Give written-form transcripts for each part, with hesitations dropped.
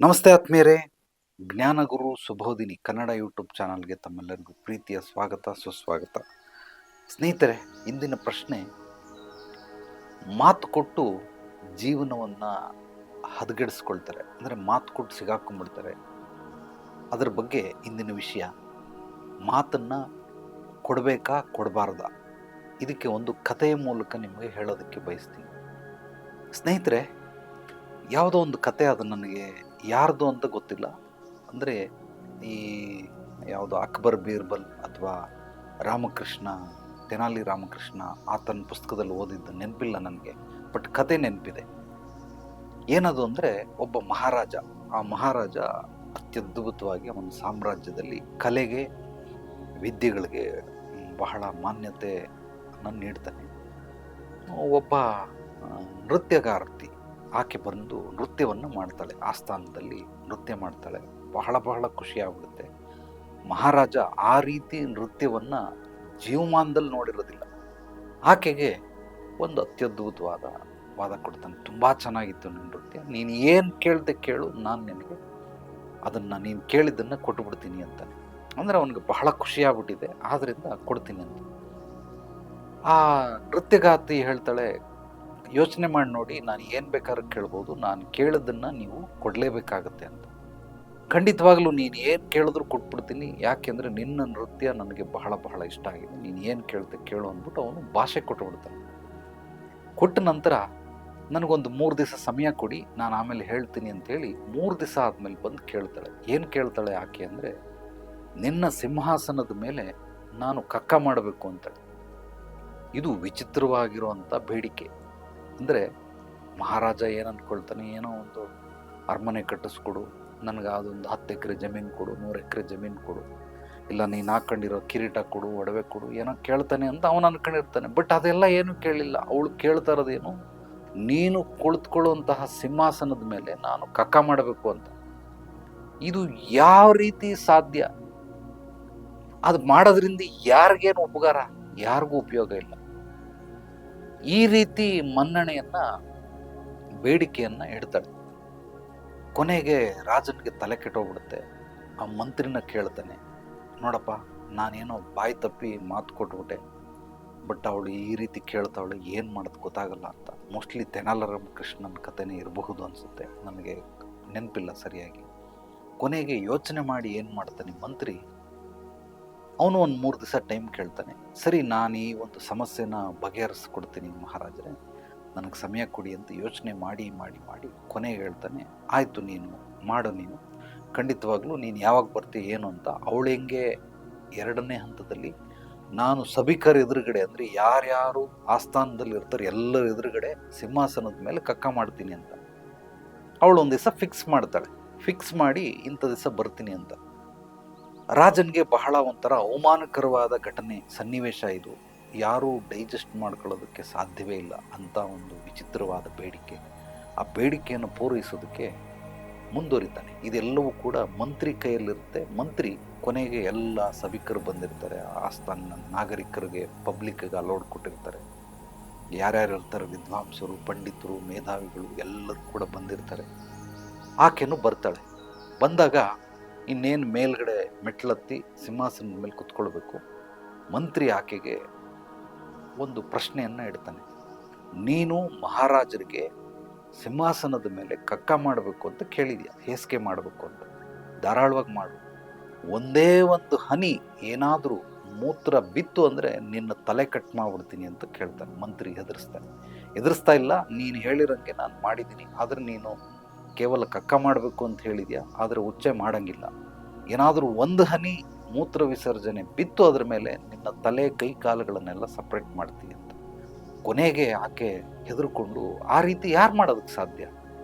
ನಮಸ್ತೆ ಆತ್ಮೀಯರೇ, ಜ್ಞಾನಗುರು ಸುಬೋಧಿನಿ ಕನ್ನಡ ಯೂಟ್ಯೂಬ್ ಚಾನಲ್ಗೆ ತಮ್ಮೆಲ್ಲರಿಗೂ ಪ್ರೀತಿಯ ಸ್ವಾಗತ ಸುಸ್ವಾಗತ. ಸ್ನೇಹಿತರೆ, ಇಂದಿನ ಪ್ರಶ್ನೆ, ಮಾತು ಕೊಟ್ಟು ಜೀವನವನ್ನು ಹದಗೆಡಿಸ್ಕೊಳ್ತಾರೆ, ಅಂದರೆ ಮಾತು ಕೊಟ್ಟು ಸಿಗಾಕೊಂಡ್ಬಿಡ್ತಾರೆ. ಅದರ ಬಗ್ಗೆ ಇಂದಿನ ವಿಷಯ. ಮಾತನ್ನು ಕೊಡಬೇಕಾ ಕೊಡಬಾರ್ದಾ, ಇದಕ್ಕೆ ಒಂದು ಕಥೆಯ ಮೂಲಕ ನಿಮಗೆ ಹೇಳೋದಕ್ಕೆ ಬಯಸ್ತೀನಿ. ಸ್ನೇಹಿತರೆ, ಯಾವುದೋ ಒಂದು ಕತೆ, ಅದು ನನಗೆ ಯಾರ್ದು ಅಂತ ಗೊತ್ತಿಲ್ಲ. ಅಂದರೆ ಈ ಯಾವುದೋ ಅಕ್ಬರ್ ಬೀರ್ಬಲ್ ಅಥವಾ ರಾಮಕೃಷ್ಣ, ತೆನಾಲಿ ರಾಮಕೃಷ್ಣ, ಆತನ ಪುಸ್ತಕದಲ್ಲಿ ಓದಿದ್ದು ನೆನಪಿಲ್ಲ ನನಗೆ, ಬಟ್ ಕತೆ ನೆನಪಿದೆ. ಏನದು ಅಂದರೆ, ಒಬ್ಬ ಮಹಾರಾಜ. ಆ ಮಹಾರಾಜ ಅತ್ಯದ್ಭುತವಾಗಿ ಅವನ ಸಾಮ್ರಾಜ್ಯದಲ್ಲಿ ಕಲೆಗೆ, ವಿದ್ಯೆಗಳಿಗೆ ಬಹಳ ಮಾನ್ಯತೆಯನ್ನು ನೀಡ್ತಾನೆ. ಒಬ್ಬ ನೃತ್ಯಗಾರ್ತಿ, ಆಕೆ ಬಂದು ನೃತ್ಯವನ್ನು ಮಾಡ್ತಾಳೆ, ಆಸ್ಥಾನದಲ್ಲಿ ನೃತ್ಯ ಮಾಡ್ತಾಳೆ. ಬಹಳ ಬಹಳ ಖುಷಿ ಆಗ್ಬಿಡುತ್ತೆ. ಮಹಾರಾಜ ಆ ರೀತಿ ನೃತ್ಯವನ್ನು ಜೀವಮಾನದಲ್ಲಿ ನೋಡಿರೋದಿಲ್ಲ. ಆಕೆಗೆ ಒಂದು ಅತ್ಯದ್ಭುತವಾದ ವಾದ ಕೊಡ್ತಾನೆ. ತುಂಬ ಚೆನ್ನಾಗಿತ್ತು ನಿನ್ನ ನೃತ್ಯ, ನೀನು ಏನು ಕೇಳ್ದೆ ಕೇಳು, ನಾನು ನಿನಗೆ ಅದನ್ನು ನೀನು ಕೇಳಿದ್ದನ್ನು ಕೊಟ್ಟುಬಿಡ್ತೀನಿ ಅಂತಾನೆ. ಅಂದರೆ ಅವನಿಗೆ ಬಹಳ ಖುಷಿ ಆಗ್ಬಿಟ್ಟಿದೆ, ಆದ್ದರಿಂದ ಕೊಡ್ತೀನಿ ಅಂತ. ಆ ನೃತ್ಯಗಾರ್ತಿ ಹೇಳ್ತಾಳೆ, ಯೋಚನೆ ಮಾಡಿ ನೋಡಿ, ನಾನು ಏನು ಬೇಕಾದ್ರೂ ಕೇಳ್ಬೋದು, ನಾನು ಕೇಳಿದ್ದನ್ನು ನೀವು ಕೊಡಲೇಬೇಕಾಗತ್ತೆ ಅಂತ. ಖಂಡಿತವಾಗ್ಲೂ ನೀನು ಏನು ಕೇಳಿದ್ರು ಕೊಟ್ಬಿಡ್ತೀನಿ, ಯಾಕೆಂದರೆ ನಿನ್ನ ನೃತ್ಯ ನನಗೆ ಬಹಳ ಬಹಳ ಇಷ್ಟ ಆಗಿದೆ, ನೀನು ಏನು ಕೇಳ್ತೆ ಕೇಳು ಅಂದ್ಬಿಟ್ಟು ಅವನು ಭಾಷೆ ಕೊಟ್ಟುಬಿಡ್ತಾನೆ. ಕೊಟ್ಟ ನಂತರ, ನನಗೊಂದು 3 ದಿವಸ ಸಮಯ ಕೊಡಿ, ನಾನು ಆಮೇಲೆ ಹೇಳ್ತೀನಿ ಅಂತೇಳಿ 3 ದಿವಸ ಆದಮೇಲೆ ಬಂದು ಕೇಳ್ತಾಳೆ. ಏನು ಕೇಳ್ತಾಳೆ ಆಕೆ ಅಂದರೆ, ನಿನ್ನ ಸಿಂಹಾಸನದ ಮೇಲೆ ನಾನು ಕಕ್ಕ ಮಾಡಬೇಕು ಅಂತೇಳಿ. ಇದು ವಿಚಿತ್ರವಾಗಿರುವಂಥ ಬೇಡಿಕೆ. ಅಂದರೆ ಮಹಾರಾಜ ಏನು ಅಂದ್ಕೊಳ್ತಾನೆ, ಏನೋ ಒಂದು ಅರಮನೆ ಕಟ್ಟಿಸ್ಕೊಡು, ನನಗೆ ಅದೊಂದು 10 ಎಕರೆ ಜಮೀನು ಕೊಡು, 100 ಎಕರೆ ಜಮೀನು ಕೊಡು, ಇಲ್ಲ ನೀನು ಹಾಕ್ಕೊಂಡಿರೋ ಕಿರೀಟ ಕೊಡು, ಒಡವೆ ಕೊಡು, ಏನೋ ಕೇಳ್ತಾನೆ ಅಂತ ಅವನು ಅಂದ್ಕೊಂಡಿರ್ತಾನೆ. ಬಟ್ ಅದೆಲ್ಲ ಏನೂ ಕೇಳಿಲ್ಲ. ಅವಳು ಕೇಳ್ತಾ ಇರೋದೇನು, ನೀನು ಕುಳಿತುಕೊಳ್ಳುವಂತಹ ಸಿಂಹಾಸನದ ಮೇಲೆ ನಾನು ಕಕ್ಕ ಮಾಡಬೇಕು ಅಂತ. ಇದು ಯಾವ ರೀತಿ ಸಾಧ್ಯ? ಅದು ಮಾಡೋದ್ರಿಂದ ಯಾರಿಗೇನು ಉಪಕಾರ? ಯಾರಿಗೂ ಉಪಯೋಗ ಇಲ್ಲ. ಈ ರೀತಿ ಮನ್ನಣೆಯನ್ನ, ಬೇಡಿಕೆಯನ್ನ ಇಡ್ತಾಳೆ. ಕೊನೆಗೆ ರಾಜನಿಗೆ ತಲೆ ಕೆಟ್ಟೋಗ್ಬಿಡುತ್ತೆ. ಆ ಮಂತ್ರಿನ ಕೇಳ್ತಾನೆ, ನೋಡಪ್ಪ, ನಾನೇನೋ ಬಾಯಿ ತಪ್ಪಿ ಮಾತು ಕೊಟ್ಬಿಟ್ಟೆ, ಬಟ್ ಅವಳು ಈ ರೀತಿ ಕೇಳ್ತಾವಳು, ಏನು ಮಾಡೋದು ಗೊತ್ತಾಗಲ್ಲ ಅಂತ. ಮೋಸ್ಟ್ಲಿ ತೆನಾಲಿರಾಮಕೃಷ್ಣನ ಕಥೆನೇ ಇರಬಹುದು ಅನಿಸುತ್ತೆ, ನನಗೆ ನೆನಪಿಲ್ಲ ಸರಿಯಾಗಿ. ಕೊನೆಗೆ ಯೋಚನೆ ಮಾಡಿ ಏನು ಮಾಡ್ತಾನೆ ಮಂತ್ರಿ, ಅವನು ಒಂದು 3 ದಿವಸ ಟೈಮ್ ಕೇಳ್ತಾನೆ. ಸರಿ, ನಾನು ಈ ಒಂದು ಸಮಸ್ಯೆನ ಬಗೆಹರಿಸ್ಕೊಡ್ತೀನಿ ಮಹಾರಾಜರೇ, ನನಗೆ ಸಮಯ ಕೊಡಿ ಅಂತ ಯೋಚನೆ ಮಾಡಿ ಮಾಡಿ ಮಾಡಿ ಕೊನೆಗೆ ಹೇಳ್ತಾನೆ, ಆಯಿತು, ನೀನು ಮಾಡು, ನೀನು ಖಂಡಿತವಾಗ್ಲೂ ನೀನು ಯಾವಾಗ ಬರ್ತೀಯ ಏನು ಅಂತ. ಅವಳು ಹೆಂಗೆ 2ನೇ ಹಂತದಲ್ಲಿ, ನಾನು ಸಭಿಕರ ಎದುರುಗಡೆ, ಅಂದರೆ ಯಾರ್ಯಾರು ಆಸ್ಥಾನದಲ್ಲಿ ಇರ್ತಾರೆ ಎಲ್ಲರ ಎದುರುಗಡೆ ಸಿಂಹಾಸನದ ಮೇಲೆ ಕಕ್ಕ ಮಾಡ್ತೀನಿ ಅಂತ. ಅವಳು ಒಂದು ದಿವಸ ಫಿಕ್ಸ್ ಮಾಡ್ತಾಳೆ. ಫಿಕ್ಸ್ ಮಾಡಿ ಇಂಥ ದಿವಸ ಬರ್ತೀನಿ ಅಂತ. ರಾಜನಿಗೆ ಬಹಳ ಒಂಥರ ಅವಮಾನಕರವಾದ ಘಟನೆ, ಸನ್ನಿವೇಶ ಇದು. ಯಾರೂ ಡೈಜೆಸ್ಟ್ ಮಾಡ್ಕೊಳ್ಳೋದಕ್ಕೆ ಸಾಧ್ಯವೇ ಇಲ್ಲ ಅಂಥ ಒಂದು ವಿಚಿತ್ರವಾದ ಬೇಡಿಕೆ. ಆ ಬೇಡಿಕೆಯನ್ನು ಪೂರೈಸೋದಕ್ಕೆ ಮುಂದುವರಿತಾನೆ. ಇದೆಲ್ಲವೂ ಕೂಡ ಮಂತ್ರಿ ಕೈಯಲ್ಲಿರುತ್ತೆ. ಮಂತ್ರಿ ಕೊನೆಗೆ ಎಲ್ಲ ಸಭಿಕರು ಬಂದಿರ್ತಾರೆ, ಆಸ್ಥಾನ ನಾಗರಿಕರಿಗೆ, ಪಬ್ಲಿಕ್ಗೆ ಅಲೋಡ್ ಕೊಟ್ಟಿರ್ತಾರೆ. ಯಾರ್ಯಾರು ಇರ್ತಾರೆ, ವಿದ್ವಾಂಸರು, ಪಂಡಿತರು, ಮೇಧಾವಿಗಳು ಎಲ್ಲರೂ ಕೂಡ ಬಂದಿರ್ತಾರೆ. ಆಕೆನೂ ಬರ್ತಾಳೆ. ಬಂದಾಗ ಇನ್ನೇನು ಮೇಲ್ಗಡೆ ಮೆಟ್ಲತ್ತಿ ಸಿಂಹಾಸನದ ಮೇಲೆ ಕುತ್ಕೊಳ್ಬೇಕು. ಮಂತ್ರಿ ಆಕೆಗೆ ಒಂದು ಪ್ರಶ್ನೆಯನ್ನು ಇಡ್ತಾನೆ, ನೀನು ಮಹಾರಾಜರಿಗೆ ಸಿಂಹಾಸನದ ಮೇಲೆ ಕಕ್ಕ ಮಾಡಬೇಕು ಅಂತ ಕೇಳಿದ್ಯಾ, ಹೇಸಿಗೆ ಮಾಡಬೇಕು ಅಂತ, ಧಾರಾಳವಾಗಿ ಮಾಡು. ಒಂದೇ ಒಂದು ಹನಿ ಏನಾದರೂ ಮೂತ್ರ ಬಿತ್ತು ಅಂದರೆ ನಿನ್ನ ತಲೆ ಕಟ್ ಮಾಡಿಬಿಡ್ತೀನಿ ಅಂತ ಕೇಳ್ತಾನೆ. ಮಂತ್ರಿ ಹೆದರಿಸ್ತಾನೆ. ಎದುರಿಸ್ತಾ ಇಲ್ಲ, ನೀನು ಹೇಳಿರಂಗೆ ನಾನು ಮಾಡಿದ್ದೀನಿ, ಆದರೆ ನೀನು ಕೇವಲ ಕಕ್ಕ ಮಾಡಬೇಕು ಅಂತ ಹೇಳಿದ್ಯಾ, ಆದರೆ ಉಚ್ಚೆ ಮಾಡೋಂಗಿಲ್ಲ. ಏನಾದರೂ ಒಂದು ಹನಿ ಮೂತ್ರ ವಿಸರ್ಜನೆ ಬಿತ್ತು ಅದರ ಮೇಲೆ, ನಿನ್ನ ತಲೆ ಕೈ ಕಾಲುಗಳನ್ನೆಲ್ಲ ಸಪ್ರೇಟ್ ಮಾಡ್ತೀನಿ ಅಂತ. ಕೊನೆಗೆ ಆಕೆ ಹೆದರ್ಕೊಂಡು, ಆ ರೀತಿ ಯಾರು ಮಾಡೋದಕ್ಕೆ ಸಾಧ್ಯ?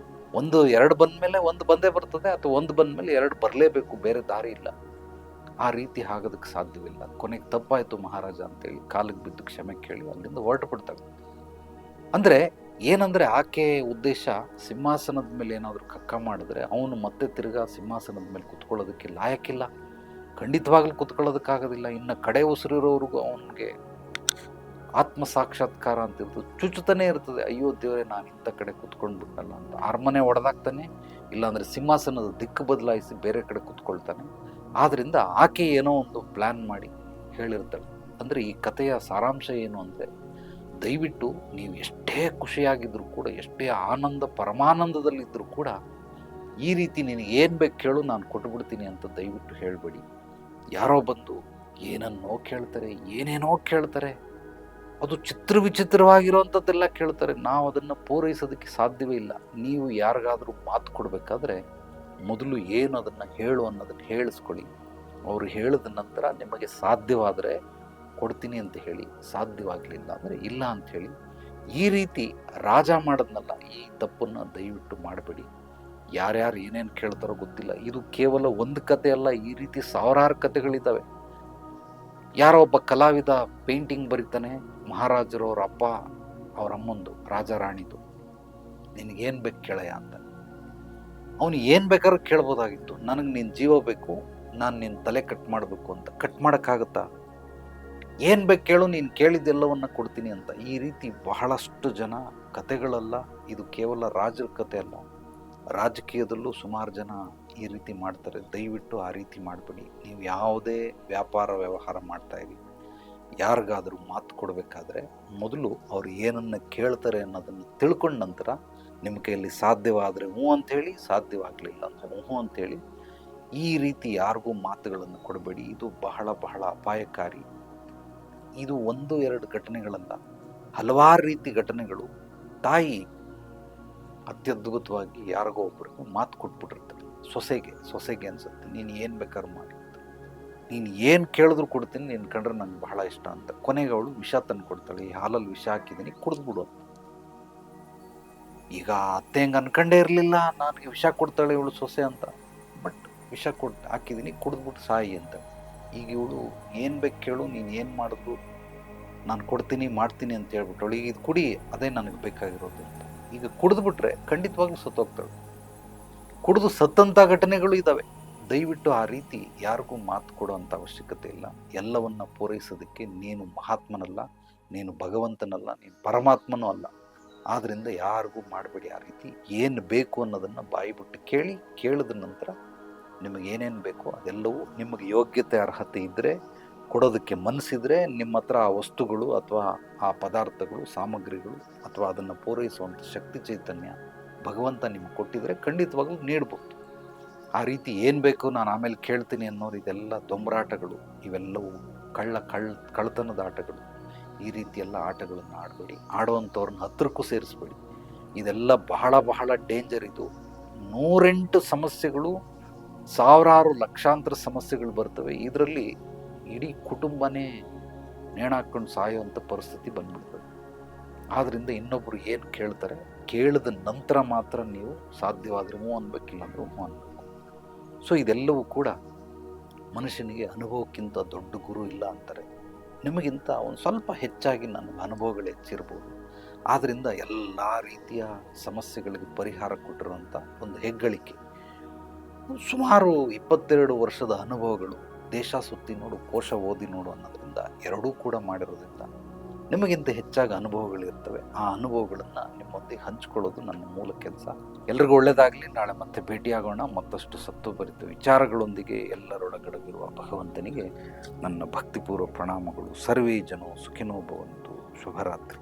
2 ಬಂದ ಮೇಲೆ 1 ಬಂದೇ ಬರ್ತದೆ, ಅಥವಾ 1 ಬಂದ ಮೇಲೆ 2 ಬರಲೇಬೇಕು, ಬೇರೆ ದಾರಿ ಇಲ್ಲ. ಆ ರೀತಿ ಆಗೋದಕ್ಕೆ ಸಾಧ್ಯವಿಲ್ಲ. ಕೊನೆಗೆ ತಪ್ಪಾಯಿತು ಮಹಾರಾಜ ಅಂತೇಳಿ ಕಾಲಿಗೆ ಬಿದ್ದು ಕ್ಷಮೆ ಕೇಳಿ ಅಲ್ಲಿಂದ ಹೊರಟು ಬಿಡ್ತಾಳೆ. ಅಂದರೆ ಏನಂದರೆ, ಆಕೆ ಉದ್ದೇಶ ಸಿಂಹಾಸನದ ಮೇಲೆ ಏನಾದರೂ ಕಕ್ಕ ಮಾಡಿದ್ರೆ ಅವನು ಮತ್ತೆ ತಿರ್ಗಾ ಸಿಂಹಾಸನದ ಮೇಲೆ ಕುತ್ಕೊಳ್ಳೋದಕ್ಕೆ ಲಾಯಕ್ಕಿಲ್ಲ, ಖಂಡಿತವಾಗ್ಲೂ ಕುತ್ಕೊಳ್ಳೋದಕ್ಕಾಗೋದಿಲ್ಲ. ಇನ್ನು ಕಡೆ ಉಸಿರಿರೋವ್ರಿಗೂ ಅವನಿಗೆ ಆತ್ಮ ಸಾಕ್ಷಾತ್ಕಾರ ಅಂತ ಇರ್ತದೆ, ಚುಚ್ಚುತ್ತಾನೆ ಇರ್ತದೆ, ಅಯ್ಯೋ ದೇವರೇ, ನಾನು ಇಂಥ ಕಡೆ ಕುತ್ಕೊಂಡು ಬಿಟ್ಟಲ್ಲ ಅಂತ. ಅರಮನೆ ಒಡೆದಾಕ್ತಾನೆ, ಇಲ್ಲಾಂದರೆ ಸಿಂಹಾಸನದ ದಿಕ್ಕು ಬದಲಾಯಿಸಿ ಬೇರೆ ಕಡೆ ಕೂತ್ಕೊಳ್ತಾನೆ. ಆದ್ದರಿಂದ ಆಕೆ ಏನೋ ಒಂದು ಪ್ಲ್ಯಾನ್ ಮಾಡಿ ಹೇಳಿರ್ತಾಳೆ. ಅಂದರೆ ಈ ಕಥೆಯ ಸಾರಾಂಶ ಏನು ಅಂದರೆ, ದಯವಿಟ್ಟು ನೀವು ಎಷ್ಟೇ ಖುಷಿಯಾಗಿದ್ದರೂ ಕೂಡ, ಎಷ್ಟೇ ಆನಂದ ಪರಮಾನಂದದಲ್ಲಿದ್ದರೂ ಕೂಡ, ಈ ರೀತಿ ನಿನಗೆ ಏನು ಬೇಕು ಕೇಳು ನಾನು ಕೊಟ್ಬಿಡ್ತೀನಿ ಅಂತ ದಯವಿಟ್ಟು ಹೇಳಬೇಡಿ. ಯಾರೋ ಬಂದು ಏನನ್ನೋ ಕೇಳ್ತಾರೆ, ಏನೇನೋ ಕೇಳ್ತಾರೆ, ಅದು ವಿಚಿತ್ರವಾಗಿರುವಂಥದ್ದೆಲ್ಲ ಕೇಳ್ತಾರೆ. ನಾವು ಅದನ್ನು ಪೂರೈಸೋದಕ್ಕೆ ಸಾಧ್ಯವೇ ಇಲ್ಲ. ನೀವು ಯಾರಿಗಾದರೂ ಮಾತು ಕೊಡಬೇಕಾದ್ರೆ ಮೊದಲು ಏನು ಅದನ್ನು ಹೇಳು ಅನ್ನೋದನ್ನು ಹೇಳಿಸ್ಕೊಳ್ಳಿ. ಅವರು ಹೇಳಿದ ನಂತರ ನಿಮಗೆ ಸಾಧ್ಯವಾದರೆ ಕೊಡ್ತೀನಿ ಅಂತ ಹೇಳಿ, ಸಾಧ್ಯವಾಗಲಿಲ್ಲ ಅಂದರೆ ಇಲ್ಲ ಅಂತ ಹೇಳಿ. ಈ ರೀತಿ ರಾಜ ಮಾಡೋದ್ನಲ್ಲ, ಈ ತಪ್ಪನ್ನು ದಯವಿಟ್ಟು ಮಾಡಬೇಡಿ. ಯಾರ್ಯಾರು ಏನೇನು ಕೇಳ್ತಾರೋ ಗೊತ್ತಿಲ್ಲ. ಇದು ಕೇವಲ ಒಂದು ಕತೆ ಅಲ್ಲ, ಈ ರೀತಿ ಸಾವಿರಾರು ಕತೆಗಳಿದ್ದಾವೆ. ಯಾರೋ ಒಬ್ಬ ಕಲಾವಿದ ಪೇಂಟಿಂಗ್ ಬರೀತಾನೆ, ಮಹಾರಾಜರವ್ರ ಅಪ್ಪ ಅವ್ರ ಅಮ್ಮಂದು, ರಾಜ ರಾಣಿದು, ನಿನಗೇನು ಬೇಕು ಕೇಳಯ್ಯ ಅಂತ. ಅವನು ಏನು ಬೇಕಾದ್ರೂ ಕೇಳ್ಬೋದಾಗಿತ್ತು, ನನಗೆ ನಿನ್ನ ಜೀವ ಬೇಕು, ನಾನು ನಿನ್ನ ತಲೆ ಕಟ್ ಮಾಡಬೇಕು ಅಂತ. ಕಟ್ ಮಾಡೋಕ್ಕಾಗತ್ತಾ? ಏನು ಬೇಕು ಕೇಳು, ನೀನು ಕೇಳಿದ್ದೆಲ್ಲವನ್ನ ಕೊಡ್ತೀನಿ ಅಂತ. ಈ ರೀತಿ ಬಹಳಷ್ಟು ಜನ ಕತೆಗಳಲ್ಲ, ಇದು ಕೇವಲ ರಾಜರ ಕತೆ ಅಲ್ಲ, ರಾಜಕೀಯದಲ್ಲೂ ಸುಮಾರು ಜನ ಈ ರೀತಿ ಮಾಡ್ತಾರೆ. ದಯವಿಟ್ಟು ಆ ರೀತಿ ಮಾಡಬೇಡಿ. ನೀವು ಯಾವುದೇ ವ್ಯಾಪಾರ ವ್ಯವಹಾರ ಮಾಡ್ತಾಯಿರಿ, ಯಾರಿಗಾದರೂ ಮಾತು ಕೊಡಬೇಕಾದ್ರೆ ಮೊದಲು ಅವರು ಏನನ್ನು ಕೇಳ್ತಾರೆ ಅನ್ನೋದನ್ನು ತಿಳ್ಕೊಂಡ ನಂತರ ನಿಮ್ಮ ಕೈಯಲ್ಲಿ ಸಾಧ್ಯವಾದರೆ ಹ್ಞೂ ಅಂಥೇಳಿ, ಸಾಧ್ಯವಾಗಲಿಲ್ಲ ಅಂದರೆ ಹ್ಞೂ ಅಂಥೇಳಿ. ಈ ರೀತಿ ಯಾರಿಗೂ ಮಾತುಗಳನ್ನು ಕೊಡಬೇಡಿ. ಇದು ಬಹಳ ಬಹಳ ಅಪಾಯಕಾರಿ. ಇದು 1-2 ಘಟನೆಗಳಲ್ಲ, ಹಲವಾರು ರೀತಿ ಘಟನೆಗಳು. ತಾಯಿ ಅತ್ಯದ್ಭುತವಾಗಿ ಯಾರಿಗೋ ಒಬ್ಬರಿಗೂ ಮಾತು ಕೊಟ್ಬಿಟ್ಟಿರ್ತಾರೆ. ಸೊಸೆಗೆ ಅನ್ಸುತ್ತೆ, ನೀನು ಏನು ಬೇಕಾದ್ರೂ ಮಾಡಿ, ನೀನು ಏನು ಕೇಳಿದ್ರು ಕೊಡ್ತೀನಿ, ನೀನು ಕಂಡ್ರೆ ನಂಗೆ ಬಹಳ ಇಷ್ಟ ಅಂತ. ಕೊನೆಗೆ ಅವಳು ವಿಷ ತಂದು ಕೊಡ್ತಾಳೆ, ಈ ಹಾಲಲ್ಲಿ ವಿಷ ಹಾಕಿದ್ದೀನಿ ಕುಡಿದ್ಬಿಡು ಅಂತ. ಈಗ ಅತ್ತೆ ಹೆಂಗೆ ಅನ್ಕೊಂಡೇ ಇರಲಿಲ್ಲ ನನಗೆ ವಿಷ ಕೊಡ್ತಾಳೆ ಇವಳು ಸೊಸೆ ಅಂತ. ಬಟ್ ವಿಷ ಹಾಕಿದ್ದೀನಿ ಕುಡಿದ್ಬಿಟ್ಟು ಸಾಯಿ ಅಂತ. ಈಗ ಇವಳು ಏನು ಬೇಕು ಕೇಳು, ನೀನು ಏನು ಮಾಡಿದ್ರು ನಾನು ಕೊಡ್ತೀನಿ ಮಾಡ್ತೀನಿ ಅಂತ ಹೇಳ್ಬಿಟ್ಟು ಈಗ ಇದು ಕುಡಿ, ಅದೇ ನನಗೆ ಬೇಕಾಗಿರೋದು ಅಂತ. ಈಗ ಕುಡಿದ್ಬಿಟ್ರೆ ಖಂಡಿತವಾಗ್ಲೂ ಸತ್ತೋಗ್ತಾಳೆ. ಕುಡಿದು ಸತ್ತಂಥ ಘಟನೆಗಳು ಇದ್ದಾವೆ. ದಯವಿಟ್ಟು ಆ ರೀತಿ ಯಾರಿಗೂ ಮಾತು ಕೊಡುವಂಥ ಅವಶ್ಯಕತೆ ಇಲ್ಲ. ಎಲ್ಲವನ್ನ ಪೂರೈಸೋದಕ್ಕೆ ನೀನು ಮಹಾತ್ಮನಲ್ಲ, ನೀನು ಭಗವಂತನಲ್ಲ, ನೀನು ಪರಮಾತ್ಮನೂ ಅಲ್ಲ. ಆದ್ದರಿಂದ ಯಾರಿಗೂ ಮಾಡಬೇಡಿ ಆ ರೀತಿ. ಏನು ಬೇಕು ಅನ್ನೋದನ್ನು ಬಾಯಿ ಬಿಟ್ಟು ಕೇಳಿ, ಕೇಳಿದ ನಂತರ ನಿಮಗೆ ಏನೇನು ಬೇಕೋ ಅದೆಲ್ಲವೂ ನಿಮಗೆ ಯೋಗ್ಯತೆ ಅರ್ಹತೆ ಇದ್ದರೆ, ಕೊಡೋದಕ್ಕೆ ಮನಸ್ಸಿದ್ರೆ, ನಿಮ್ಮ ಹತ್ರ ಆ ವಸ್ತುಗಳು ಅಥವಾ ಆ ಪದಾರ್ಥಗಳು, ಸಾಮಗ್ರಿಗಳು ಅಥವಾ ಅದನ್ನು ಪೂರೈಸುವಂಥ ಶಕ್ತಿ ಚೈತನ್ಯ ಭಗವಂತ ನಿಮ್ಗೆ ಕೊಟ್ಟಿದ್ರೆ ಖಂಡಿತವಾಗ್ಲೂ ನೀಡ್ಬೋದು. ಆ ರೀತಿ ಏನು ಬೇಕು ನಾನು ಆಮೇಲೆ ಕೇಳ್ತೀನಿ ಅನ್ನೋರು, ಇದೆಲ್ಲ ದೊಂಬರಾಟಗಳು, ಇವೆಲ್ಲವೂ ಕಳ್ಳತನದ ಆಟಗಳು. ಈ ರೀತಿ ಎಲ್ಲ ಆಟಗಳನ್ನು ಆಡಬೇಡಿ. ಆಡುವಂಥವ್ರನ್ನ ಹತ್ತಿರಕ್ಕೂ ಸೇರಿಸ್ಬೇಡಿ. ಇದೆಲ್ಲ ಬಹಳ ಬಹಳ ಡೇಂಜರ್. ಇದು 108 ಸಮಸ್ಯೆಗಳು, ಸಾವಿರಾರು ಲಕ್ಷಾಂತರ ಸಮಸ್ಯೆಗಳು ಬರ್ತವೆ. ಇದರಲ್ಲಿ ಇಡೀ ಕುಟುಂಬನೇ ನೇಣಾಕೊಂಡು ಸಾಯುವಂಥ ಪರಿಸ್ಥಿತಿ ಬಂದ್ಬಿಡ್ತದೆ. ಆದ್ದರಿಂದ ಇನ್ನೊಬ್ಬರು ಏನು ಕೇಳ್ತಾರೆ, ಕೇಳಿದ ನಂತರ ಮಾತ್ರ ನೀವು ಸಾಧ್ಯವಾದರೆ ಹ್ಞೂ ಅನ್ಬೇಕಿಲ್ಲ ಅಂದ್ರೆ ಹ್ಞೂ ಅನ್ಬೇಕು. ಸೊ ಇದೆಲ್ಲವೂ ಕೂಡ ಮನುಷ್ಯನಿಗೆ ಅನುಭವಕ್ಕಿಂತ ದೊಡ್ಡ ಗುರು ಇಲ್ಲ ಅಂತಾರೆ. ನಿಮಗಿಂತ ಒಂದು ಸ್ವಲ್ಪ ಹೆಚ್ಚಾಗಿ ನನಗೆ ಅನುಭವಗಳು ಹೆಚ್ಚಿರ್ಬೋದು. ಆದ್ದರಿಂದ ಎಲ್ಲ ರೀತಿಯ ಸಮಸ್ಯೆಗಳಿಗೆ ಪರಿಹಾರ ಕೊಟ್ಟಿರುವಂಥ ಒಂದು ಹೆಗ್ಗಳಿಕೆ. ಸುಮಾರು 22 ವರ್ಷದ ಅನುಭವಗಳು, ದೇಶ ಸುತ್ತಿ ನೋಡು, ಕೋಶ ಓದಿ ನೋಡು ಅನ್ನೋದ್ರಿಂದ ಎರಡೂ ಕೂಡ ಮಾಡಿರೋದ್ರಿಂದ ನಿಮಗಿಂತ ಹೆಚ್ಚಾಗಿ ಅನುಭವಗಳಿರ್ತವೆ. ಆ ಅನುಭವಗಳನ್ನು ನಿಮ್ಮೊಂದಿಗೆ ಹಂಚ್ಕೊಳ್ಳೋದು ನನ್ನ ಮೂಲ ಕೆಲಸ. ಎಲ್ರಿಗೂ ಒಳ್ಳೆಯದಾಗಲಿ. ನಾಳೆ ಮತ್ತೆ ಭೇಟಿಯಾಗೋಣ ಮತ್ತಷ್ಟು ಸತ್ವಭರಿತ ವಿಚಾರಗಳೊಂದಿಗೆ. ಎಲ್ಲರೊಳಗಡಗಿರುವ ಭಗವಂತನಿಗೆ ನನ್ನ ಭಕ್ತಿಪೂರ್ವ ಪ್ರಣಾಮಗಳು. ಸರ್ವೇ ಜನೋ ಸುಖಿನೋ ಭವಂತು. ಶುಭರಾತ್ರಿ.